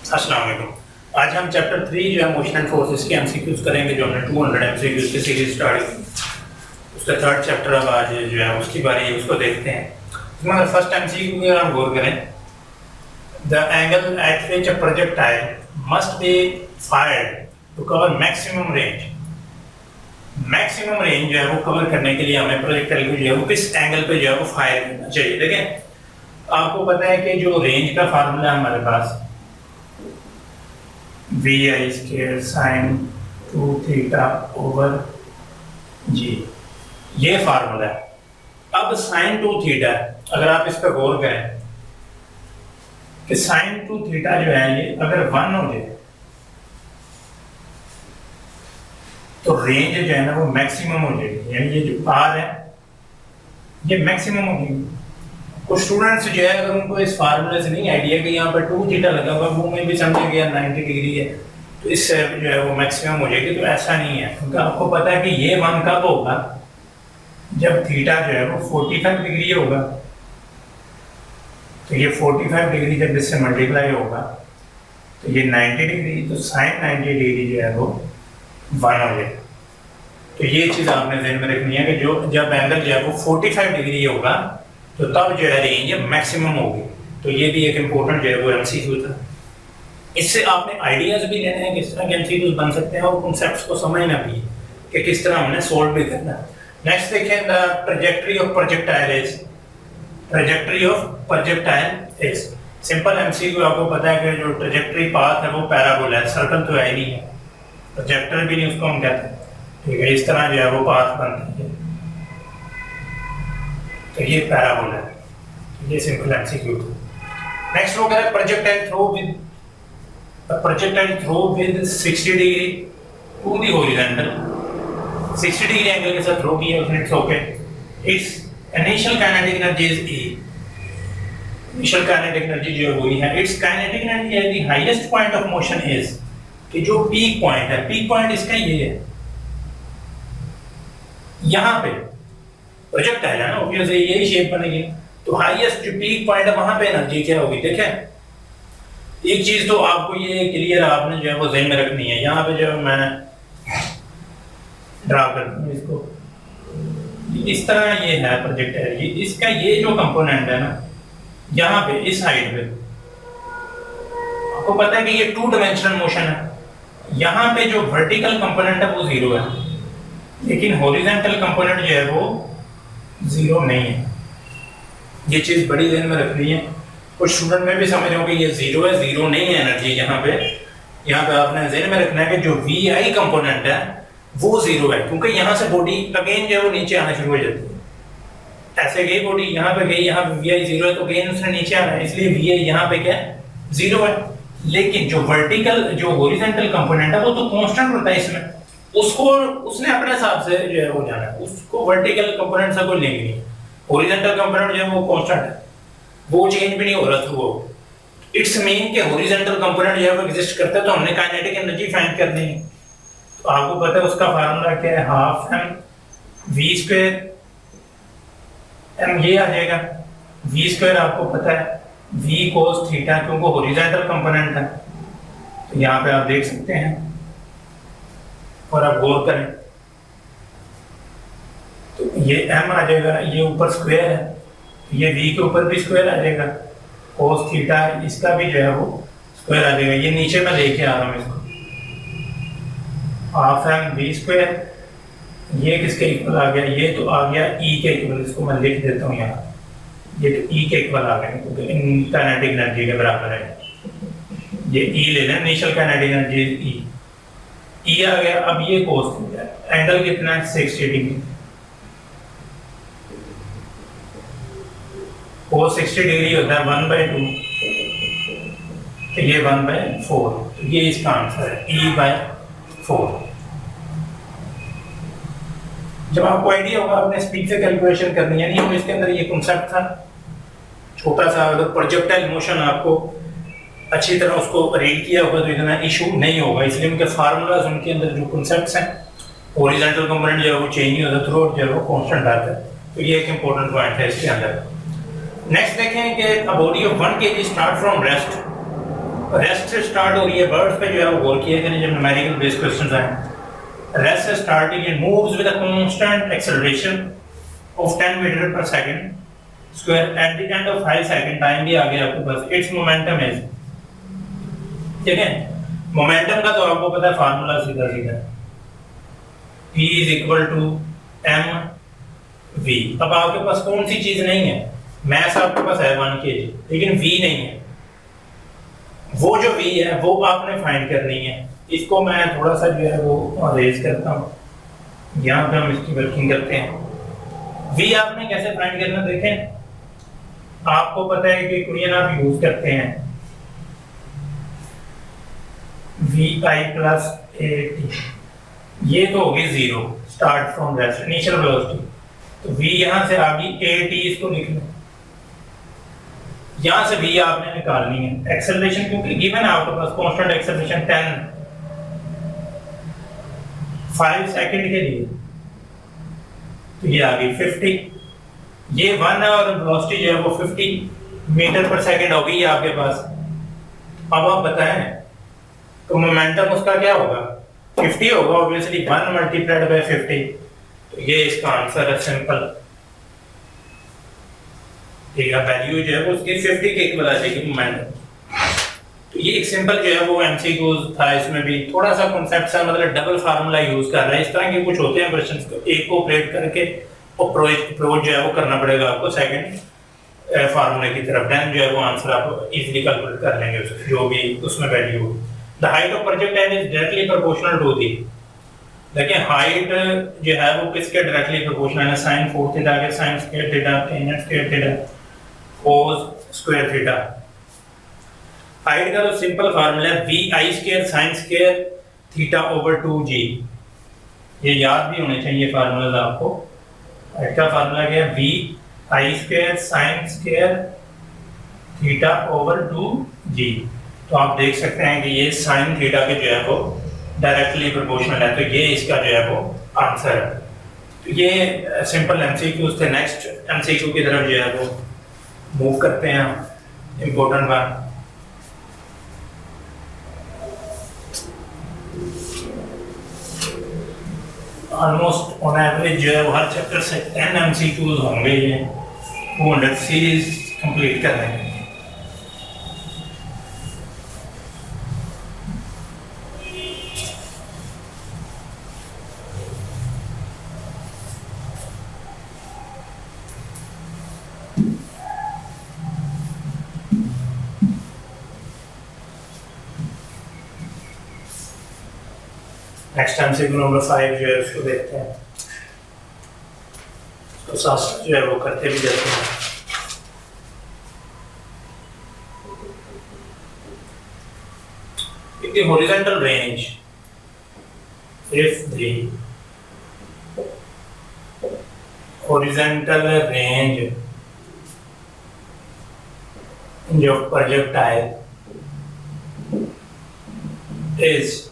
अस्सलाम वालेकुम। आज हम चैप्टर 3 जो है मोशन एंड फोर्सेस के एमसीक्यूज करेंगे, जो हमने 200 एमसीक्यूज की सीरीज स्टार्ट की। उसका थर्ड चैप्टर अब आज जो है उसकी बारी है, उसको देखते हैं। इसमें अगर फर्स्ट एमसीक्यू की हम गौर करें, the angle at which a projectile must be fired to cover maximum range. Maximum range जो है वो कवर करने के लिए हमें प्रोजेक्टाइल को जो है वो किस एंगल पे जो है वो फायर करना चाहिए। देखें, आपको पता है कि जो रेंज का फार्मूला है हमारे पास VI square sine 2 theta over g, ये फार्मूला है। अब साइन 2 थीटा, अगर आप इस पर गौर करें कि साइन 2 थीटा जो है ये अगर 1 हो जाए तो रेंज जो है ना वो मैक्सिमम हो जाएगी, यानी ये जो R है ये मैक्सिमम हो जाएगी। कुछ स्टूडेंट्स जो है अगर उनको इस फार्मूले से नहीं आइडिया कि यहाँ पर 2 थीटा लगा हुआ, वो में भी समझ गया 90 डिग्री है तो इससे जो है वो मैक्सिमम हो जाएगी, तो ऐसा नहीं है। क्योंकि आपको पता है कि ये 1 कब होगा, जब थीटा जो है वो 45 डिग्री होगा। तो ये 45 डिग्री जब इससे मल्टीप्लाई होगा तो ये 90 डिग्री, तो साइन 90 डिग्री जो है वो 1 हो जाएगा। तो ये चीज़ आपने ध्यान में रखनी है कि जो जब एंगल जो है वो 45 डिग्री होगा तो तब जो है रेंज मैक्सिमम होगी। तो ये भी एक इम्पोर्टेंट जो है वो एमसीक्यू था। इससे आपने आइडियाज भी लेने हैं किस तरह के एमसीक्यूज बन सकते हैं, और कॉन्सेप्ट्स को समझना भी है कि किस तरह हमने सोल्व भी करना है। नेक्स्ट देखें, the trajectory of projectile is, trajectory of projectile is simple MCQ. आपको पता है कि जो ट्रैजेक्टरी पाथ है वो पैराबोला है, सर्कल तो है ही नहीं है, प्रोजेक्टर भी नहीं उसको हम कहते हैं, ठीक है। इस तरह जो है वो पाथ बनती है, तो ये पैराबोला है, ये सिंपल एमसीक्यू था। नेक्स्ट हो गया projectile throw with, projectile throw with 60 degree to the horizontal, 60 degree angle के साथ थ्रो किया उसने, it's okay. It's initial kinetic energy is E, initial kinetic energy जो है वही है। It's kinetic energy at the highest point of motion is, कि जो पीक पॉइंट है, पीक पॉइंट इसका ये है, यहाँ पे प्रोजेक्टाइल है ना, ऑब्वियसली यही शेप बनेगी, तो हाईएस्ट जो पीक पॉइंट है वहां पे एनर्जी क्या होगी। देखें, एक चीज तो आपको ये क्लियर आपने जो है वो ज़हन में रखनी है। यहाँ पे जो मैं ड्रा करता हूँ इसको, इस तरह ये है प्रोजेक्टाइल, इसका ये जो कंपोनेंट है ना, यहाँ पे इस साइड पे आपको पता है कि ये 2 डायमेंशनल मोशन है। यहाँ पे जो वर्टिकल कंपोनेंट है वो 0 है, लेकिन हॉरिजॉन्टल कंपोनेंट जो है वो 0 नहीं है। ये चीज बड़ी ध्यान में रखनी है। कुछ स्टूडेंट में भी समझ रहे हो कि ये 0 है, 0 नहीं है एनर्जी। यहाँ पे आपने ध्यान में रखना है कि जो VI कंपोनेंट है वो 0 है, क्योंकि यहाँ से बॉडी अगेन जो है वो नीचे आना शुरू हो जाती है। ऐसे गई बॉडी, यहाँ पे गई, यहाँ पे VI 0 है तो अगेन उसने नीचे आना है, इसलिए VI यहाँ पे क्या है 0 है। लेकिन जो वर्टिकल जो हॉरिजॉन्टल कंपोनेंट है वो तो कांस्टेंट होता है इसमें, उसको उसने अपने हिसाब से जो है वो जाना है, उसको वर्टिकल कंपोनेंट से कोई लेंगे नहीं। हॉरिजॉन्टल कंपोनेंट जो है वो कांस्टेंट है, वो चेंज भी नहीं हो रहा थ्रू। इट्स मीन के हॉरिजॉन्टल कंपोनेंट जो है वो एग्जिस्ट करता है, तो हमने काइनेटिक एनर्जी फाइंड करनी है। तो आपको पता है उसका फार्मूला क्या है, half m v square, m ये आ जाएगा, वी स्क्वायर आपको पता है वी कोस थीटा, क्योंकि हॉरिजॉन्टल कंपोनेंट है। तो यहाँ पे आप देख सकते हैं और आप गौर करें तो ये एम आ जाएगा, ये ऊपर स्क्वायर है, ये v के ऊपर भी स्क्वायर आ जाएगा, cos थीटा इसका भी जो है वो स्क्वायर आ जाएगा। ये नीचे मैं लेके आ रहा हूँ इसको, हाफ एम वी स्क्वायर, ये किसके इक्वल आ गया, ये तो आ गया E के इक्वल, इसको मैं लिख देता हूँ यहाँ, ये तो E के इक्वल आ गया क्योंकि काइनेटिक एनर्जी के बराबर है। ये E ले लें, इनिशियल काइनेटिक एनर्जी E आ गया। अब ये cos थीटा, एंगल कितना है 60 डिग्री, cos 60 डिग्री होता है 1/2, तो ये 1/4, तो ये इसका आंसर है E/4। जब आपको आइडिया होगा आपने स्पीड से कैलकुलेशन करनी है, नहीं इसके अंदर ये कॉन्सेप्ट था छोटा सा। अगर प्रोजेक्टाइल मोशन आपको अच्छी तरह उसको रीड किया होगा तो इतना इशू नहीं होगा, इसलिए उनके फार्मूलाज, उनके अंदर जो कॉन्सेप्ट्स हैं, हॉरिजॉन्टल कंपोनेंट जो है वो चेंज नहीं होता, थ्रू आउट जो है वो कांस्टेंट आता है। तो ये एक इंपॉर्टेंट पॉइंट है इसके अंदर। नेक्स्ट देखें कि a body of 1 kg start from rest rest से स्टार्ट हो रही है, वर्ड्स पे जो है वो गौर किया करें जब न्यूमेरिकल बेस्ड क्वेश्चंस आए। रेस्ट से starting it moves with a constant acceleration of 10 metre पर second square at the end of 5 second time भी आ गया आपके पास। इट्स मोमेंटम इज, ठीक है, मोमेंटम का तो आपको पता है फार्मूला सीधा सीधा P is equal to m v। अब आपके पास कौन सी चीज नहीं है, मैथ आपके पास है 1 kg, लेकिन v नहीं है। वो जो v है वो आपने फाइंड करनी है। इसको मैं थोड़ा सा जो है वो रेज करता हूँ, यहाँ पे हम इसकी वर्किंग करते हैं। v आपने कैसे फाइंड करना, देखें आपको पता है कि इक्वेशन आप यूज करते हैं vi प्लस at, ये तो होगी 0 start from rest initial velocity, तो v यहां से आ गई at, इसको लिख लो, यहां से v आपने निकालनी है। एक्सेलरेशन क्योंकि गिवन है आपके पास कांस्टेंट एक्सेलरेशन 5 सेकंड के लिए, तो ये आ गई 50, ये 1 है और वेलोसिटी जो है वो 50 मीटर पर सेकंड हो गई आपके पास। अब आप बताएं तो मोमेंटम उसका क्या होगा, 50 होगा ऑब्वियसली, 1 मल्टीप्लाइड बाय 50, तो ये इसका आंसर है सिंपल, ठीक है। वैल्यू जो है वो उसकी 50 के इक्वल आ जाएगी मोमेंटम। तो ये एक सिंपल जो है वो एमसीक्यूज था, इसमें भी थोड़ा सा कांसेप्ट सा, मतलब डबल फार्मूला यूज कर रहा है, इस तरह के कुछ होते हैं क्वेश्चंस को एक को ऑपरेट करके अप्रोच जो है वो करना पड़ेगा आपको सेकंड फार्मूले की तरफ, देन जो है वो आंसर आप इजीली कैलकुलेट कर लेंगे जो भी उसमें वैल्यू हो। The height of projectile is directly proportional to the, देखिए हाइट जो है वो किसके डायरेक्टली प्रोपोर्शनल है, sin 4 थीटा के sin square theta tan square theta cos square theta. Height का तो सिंपल फार्मूला है vi square sin square theta over 2g, ये याद भी होने चाहिए फार्मूला आपको। हाइट का फार्मूला क्या है, vi square sin square theta over 2g। तो आप देख सकते हैं कि ये sin थीटा के जो है वो डायरेक्टली प्रोपोर्शनल है, तो ये इसका जो है वो आंसर है। तो ये सिंपल एमसीक्यूज थे। नेक्स्ट एमसीक्यू की तरफ जो है वो मूव करते हैं हम, इम्पोर्टेंट बात। ऑलमोस्ट ऑन एवरेज जो है वो हर चैप्टर से 10 एमसीक्यूज होंगे, ये 200 सीरीज कंप्लीट कर रहे हैं। नेक्स्ट एमसीक्यू नंबर 5 जो है उसको देखते हैं, तो साथ जो है वो करते भी जाते हैं। The horizontal range, if the horizontal range of projectile is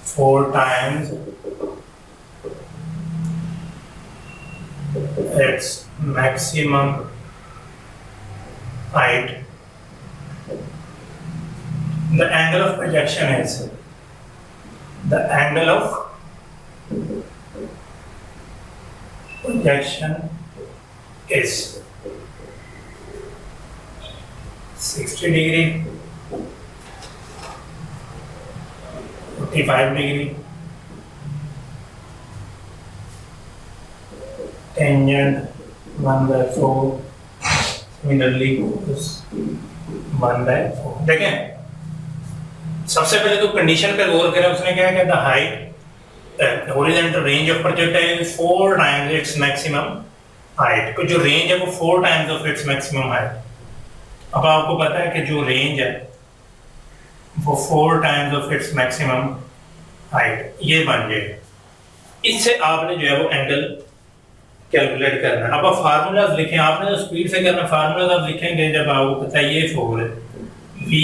4 times its maximum height, the angle of projection is, the angle of projection is 60 degree, 45 degree, tangent 1/4, similarly cos 1/4। देखें सबसे पहले तो कंडीशन पे गौर करें, उसने क्या किया, the height horizontal range of projectile 4 times its maximum height, को जो रेंज है वो 4 times of its maximum height. अब आपको पता है कि जो रेंज है वो 4 times of its maximum height, ये बन जाए। इससे आपने जो है वो एंगल कैलकुलेट करना है। अब आप फार्मूलाज लिखें, आपने तो स्पीड से करना, फार्मूलाज आप लिखेंगे जब आपको पता है ये formula vi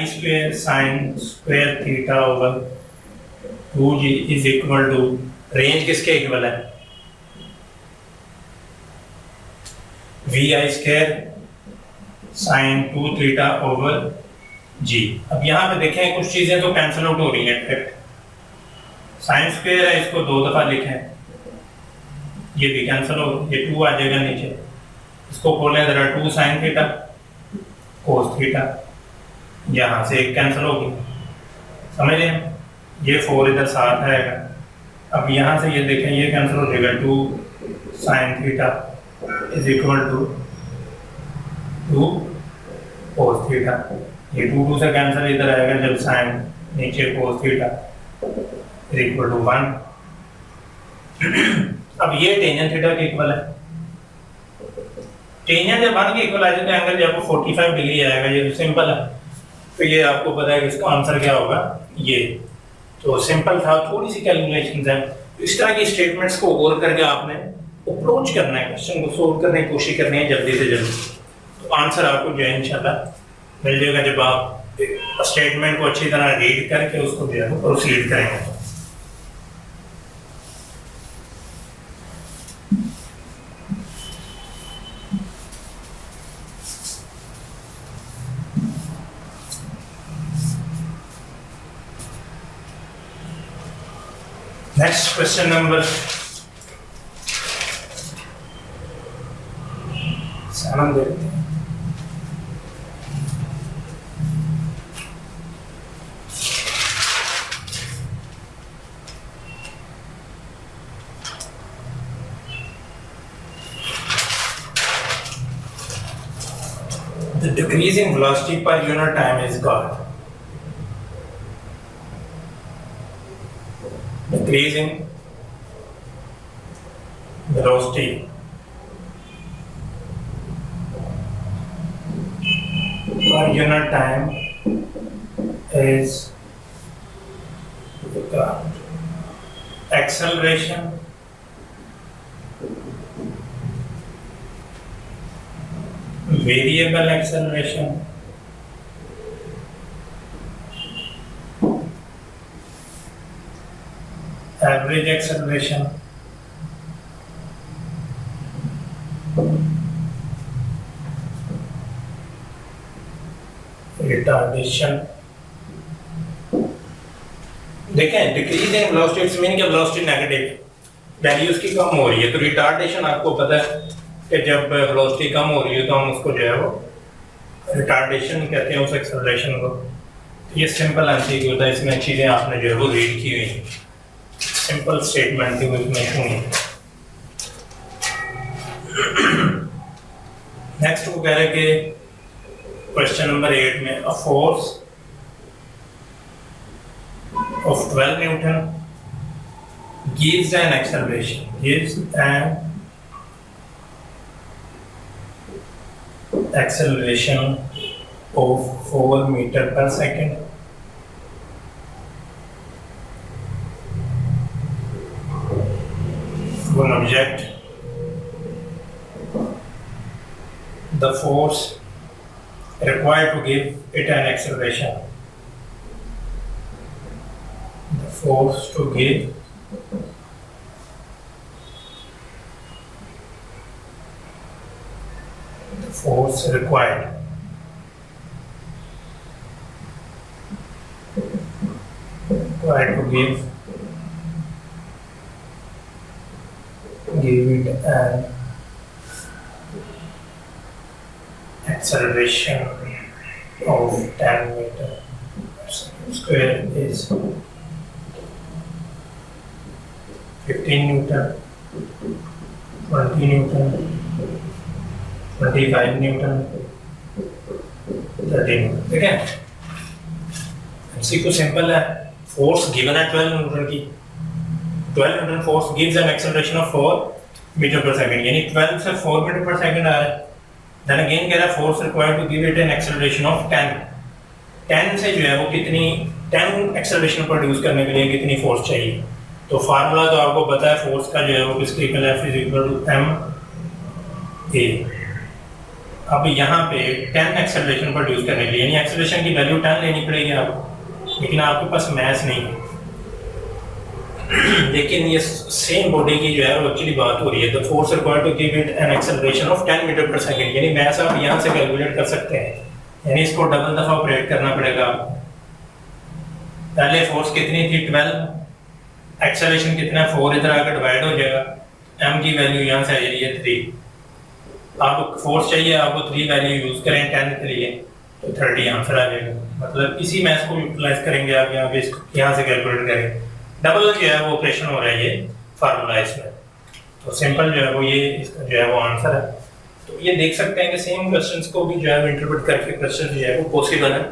square sin square theta over 2g is equal to, range किसके इक्वल है, vi square sine 2 theta over g. अब यहाँ पे देखें कुछ चीजें तो कैंसिल आउट हो रही हैं डायरेक्ट। साइन स्क्वायर है, इसको 2 दफा लिखें, ये भी कैंसिल हो, ये 2 आ जाएगा नीचे। इसको खोलें जरा, 2 साइन थीटा कोस थीटा, यहाँ से एक कैंसिल होगी, समझ रहे हैं? ये 4 इधर साथ आएगा। अब यहाँ से ये देखें, ये कैंसिल हो जाएगा, 2 sine theta is equal to 2 cos theta. ये 2 से कैंसिल इधर आएगा जब साइन नीचे cos theta is equal to 1। अब ये टेंजेंट थीटा के इक्वल है। टेंजेंट जब 1 के इक्वल आ जाए तो एंगल जो है वो 45 डिग्री आएगा। ये तो सिंपल है। तो ये आपको पता है कि इसका आंसर क्या होगा, ये तो सिंपल था। थोड़ी सी कैलकुलेशंस है। इस तरह की स्टेटमेंट्स को गौर करके आपने अप्रोच करना है, क्वेश्चन को सोल्व करने की कोशिश करनी है जल्दी से जल्दी। तो आंसर आपको जो है इंशाल्लाह मिल जाएगा जब आप स्टेटमेंट को अच्छी तरह रीड करके उसको जो है वो प्रोसीड करेंगे। Next question number 7 देखते हैं। The decreasing velocity per unit time is got. Decreasing velocity per unit time is acceleration variable acceleration average acceleration retardation। देखें डिक्रीजिंग वेलोसिटी मीन क्या, वेलोसिटी नेगेटिव वैल्यू उसकी कम हो रही है। तो रिटार्डेशन आपको पता है कि जब वेलोसिटी कम हो रही है तो हम उसको जो है वो रिटार्डेशन कहते हैं उस एक्सेलरेशन को। तो ये सिंपल आंसर होता है। इसमें चीज़ें आपने जो है वो रीड की हुई, सिंपल स्टेटमेंट थी, उसमें सुनी। नेक्स्ट वो कह रहे कि क्वेश्चन नंबर 8 में a force of 12 Newton gives an acceleration of 4 meter per second. One object, the force required to give it an acceleration. The force to give the force required to give it an acceleration of 10 meter per second square is 15 Newton, 20 Newton, 25 Newton, 30 Newton। ठीक है, MCQ simple है। Force given है 12 newton की। 12 newton force gives an acceleration of 4 metre पर second, यानी 12 से 4 metre पर second आ रहा है। देन अगेन कह रहा है force required to give it an acceleration of 10। 10 से जो है वो कितनी 10 एक्सेलरेशन प्रोड्यूस करने के लिए कितनी फोर्स चाहिए। तो फार्मूला तो आपको पता है फोर्स का जो है वो किसके इक्वल है, F is equal to ma। अब यहाँ पे 10 एक्सेलरेशन प्रोड्यूस करने के लिए यानी एक्सेलरेशन की वैल्यू 10 लेनी पड़ेगी आपको, लेकिन आपके पास मैथ नहीं है। लेकिन ये सेम बॉडी की जो है वो एक्चुअली बात हो रही है, the force required to give it an acceleration of 10 metre पर सेकंड, यानी मैस आप यहाँ से कैलकुलेट कर सकते हैं, यानी इसको डबल दफा ऑपरेट करना पड़ेगा आपको। पहले फोर्स कितनी थी 12, एक्सेलरेशन कितना है 4, इधर आकर डिवाइड हो जाएगा, m की वैल्यू यहाँ से आ रही है 3, आपको फोर्स चाहिए, आपको 3 वैल्यू यूज करें 10 के लिए तो 30 आंसर आ जाएगा। मतलब इसी मैथ्स को यूटिलाइज करेंगे आप यहाँ पे, इसको यहाँ से कैलकुलेट करें, डबल जो है वो ऑपरेशन हो रहा है, ये फार्मूला इसमें, तो सिंपल जो है वो ये इसका जो है वो आंसर है। तो ये देख सकते हैं कि सेम क्वेश्चंस को भी जो है इंटरप्रेट करके क्वेश्चन जो है वो पॉसिबल है,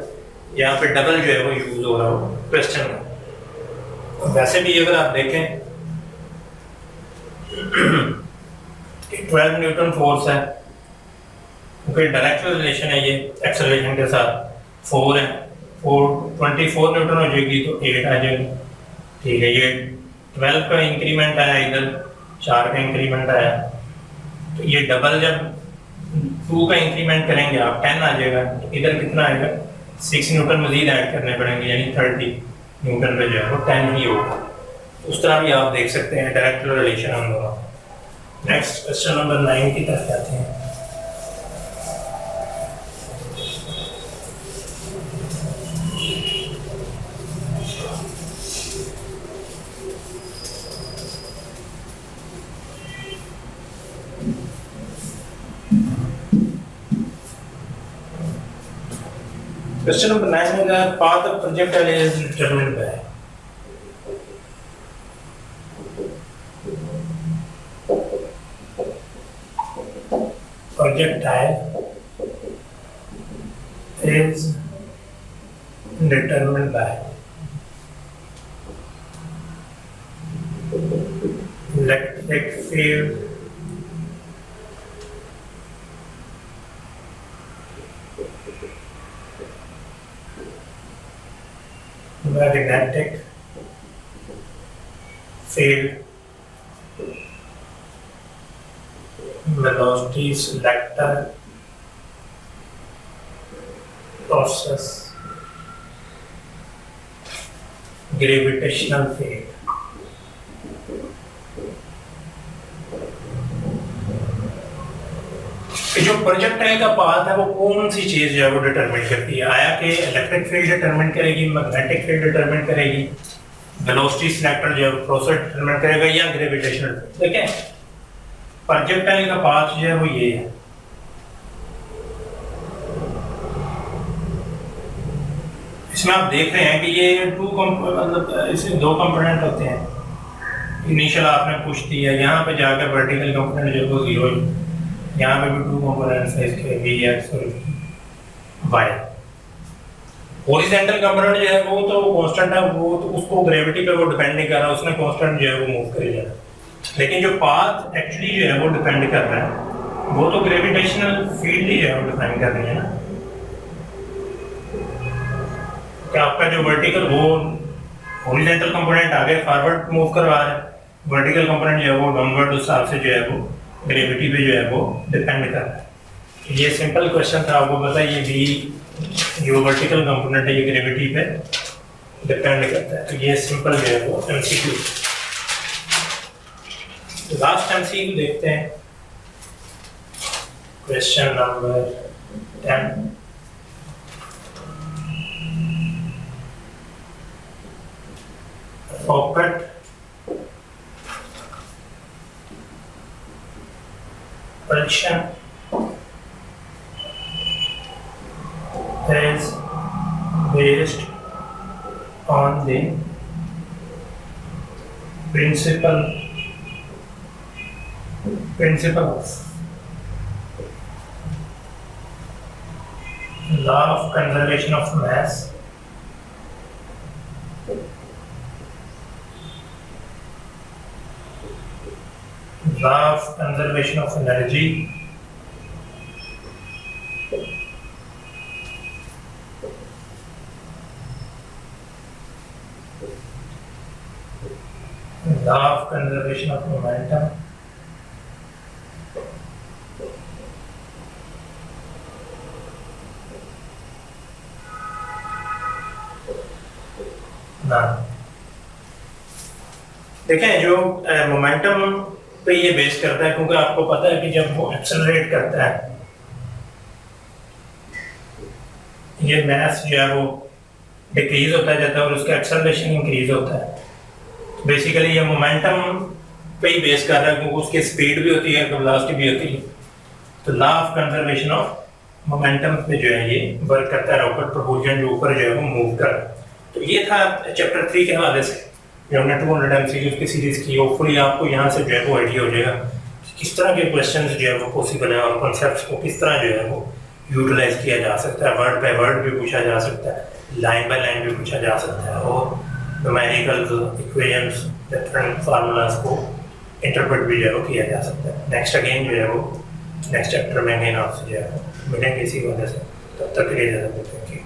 यहाँ पे डबल जो है वो यूज हो रहा हो क्वेश्चन में। वैसे भी अगर आप देखें 12 न्यूटन फोर्स है, क्योंकि डायरेक्ट रिलेशन है ये एक्सेलरेशन के साथ, 4 है, 24 न्यूटन हो जाएगी तो 8 आ जाएगी, ठीक है। ये 12 का इंक्रीमेंट आया, इधर 4 का इंक्रीमेंट आया, तो ये डबल जब 2 का इंक्रीमेंट करेंगे आप 10 आ जाएगा, तो इधर कितना आएगा 6 न्यूटन मजीद ऐड करने पड़ेंगे, यानी 30 न्यूटन पे जो है वो 10 ही होगा। उस तरह भी आप देख सकते हैं डायरेक्ट रिलेशन हम दोनों। नेक्स्ट क्वेश्चन नंबर 9 की तरफ आते हैं। Question number 9 is the path of projectile is determined by projectile is determined by electric field, magnetic field, velocity selector process, gravitational field। जो प्रोजेक्टाइल का पाथ है वो कौन सी चीज जो है वो डिटरमिन करती है, आया कि इलेक्ट्रिक फील्ड डिटरमिन करेगी, मैग्नेटिक फील्ड डिटरमिन करेगी, वेलोसिटी सिलेक्टर जो है प्रोसेस डिटरमिन करेगा, या ग्रेविटेशनल। देखें प्रोजेक्टाइल का पाथ जो है वो ये है, इसमें आप देख रहे हैं कि ये मतलब इसमें 2 कंपोनेंट होते हैं। इनिशियल आपने पुश दिया, यहाँ पे जाकर वर्टिकल कंपोनेंट जो है वो 0 है, यहाँ पे भी 2 कंपोनेंट्स है इसके, वी एक्स और वाई। हॉरिजॉन्टल कंपोनेंट जो है वो तो कांस्टेंट है, वो तो उसको ग्रेविटी पे वो डिपेंड नहीं कर रहा, उसने कांस्टेंट जो है वो मूव करे जाना। लेकिन जो पाथ एक्चुअली जो है वो डिपेंड कर रहा है, वो तो ग्रेविटेशनल फील्ड ही जो है वो डिफाइन कर रही है ना। कि आपका जो वर्टिकल वो हॉरिजॉन्टल कंपोनेंट आगे फॉरवर्ड मूव करवा रहा है, वर्टिकल कंपोनेंट जो है वो डाउनवर्ड उस हिसाब से जो है वो ग्रेविटी पे जो है वो डिपेंड कर रहा है। ये सिंपल क्वेश्चन था, आपको पता है ये भी जो वर्टिकल कंपोनेंट है ये ग्रेविटी पे डिपेंड करता है। तो ये सिंपल जो है वो एमसीक्यू। लास्ट एमसीक्यू देखते हैं, question number 10। Pocket propulsion is based on the principle of law of conservation of mass, law of conservation of energy, law of conservation of momentum, none। देखें जो मोमेंटम पे ये base करता है, क्योंकि आपको पता है कि जब वो एक्सेलरेट करता है, ये मास जो है वो डिक्रीज होता जाता है और उसका एक्सेलरेशन इंक्रीज होता है। बेसिकली ये मोमेंटम पे ही बेस कर रहा है, क्योंकि उसकी स्पीड भी होती है, वेलोसिटी भी होती है। तो law of conservation of momentum पे जो है ये वर्क करता है, रॉकेट प्रपोजन जो ऊपर जो है वो मूव कर रहा है। तो ये था चैप्टर 3 के हवाले से जो हमने 200 MCQs की सीरीज की। होपफुली आपको यहाँ से जो है वो आइडिया हो जाएगा कि किस तरह के क्वेश्चंस जो है वो पॉसिबल है और कॉन्सेप्ट्स को किस तरह जो है वो यूटिलाइज किया जा सकता है। वर्ड बाय वर्ड भी पूछा जा सकता है, लाइन बाय लाइन भी पूछा जा सकता है, और न्यूमेरिकल इक्वेशंस, डिफरेंट फार्मूलाज को इंटरप्रेट भी जो है वो किया जा सकता है। नेक्स्ट अगेन जो है वो नेक्स्ट चैप्टर में अगेन आपसे जो है मिलेंगे इसी वजह से। तब तक के लिए ज़्यादा थैंक यू।